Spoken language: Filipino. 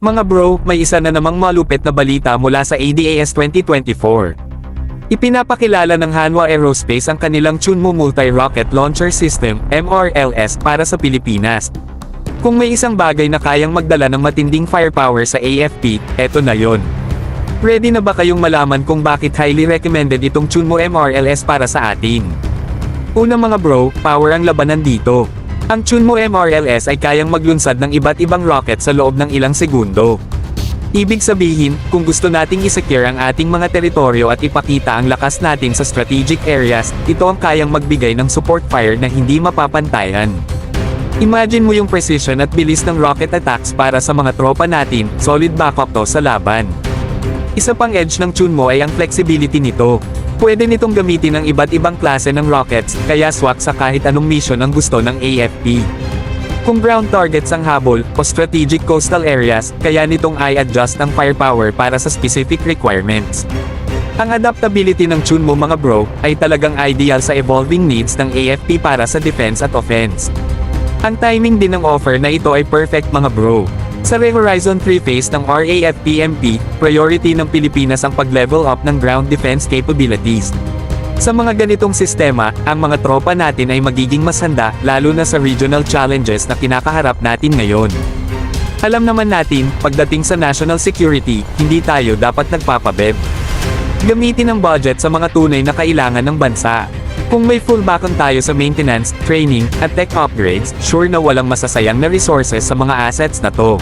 Mga bro, may isa na namang malupit na balita mula sa ADAS 2024. Ipinapakilala ng Hanwha Aerospace ang kanilang Chunmoo Multi-Rocket Launcher System, MRLS, para sa Pilipinas. Kung may isang bagay na kayang magdala ng matinding firepower sa AFP, eto na yon. Ready na ba kayong malaman kung bakit highly recommended itong Chunmoo MRLS para sa atin? Una mga bro, power ang labanan dito. Ang Chunmoo MRLS ay kayang maglunsad ng iba't ibang rocket sa loob ng ilang segundo. Ibig sabihin, kung gusto nating isecure ang ating mga teritoryo at ipakita ang lakas natin sa strategic areas, ito ang kayang magbigay ng support fire na hindi mapapantayan. Imagine mo yung precision at bilis ng rocket attacks para sa mga tropa natin, solid backup to sa laban. Isa pang edge ng Chunmoo ay ang flexibility nito. Pwede nitong gamitin ang iba't ibang klase ng rockets, kaya swak sa kahit anong mission ang gusto ng AFP. Kung ground targets ang habol, o strategic coastal areas, kaya nitong i-adjust ang firepower para sa specific requirements. Ang adaptability ng Chunmoo mga bro, ay talagang ideal sa evolving needs ng AFP para sa defense at offense. Ang timing din ng offer na ito ay perfect mga bro. Sa Horizon 3 phase ng RAFP-MP, priority ng Pilipinas ang pag-level up ng ground defense capabilities. Sa mga ganitong sistema, ang mga tropa natin ay magiging mas handa, lalo na sa regional challenges na kinakaharap natin ngayon. Alam naman natin, pagdating sa national security, hindi tayo dapat nagpapabeb. Gamitin ang budget sa mga tunay na kailangan ng bansa. Kung may full backon tayo sa maintenance, training, at tech upgrades, sure na walang masasayang na resources sa mga assets na to.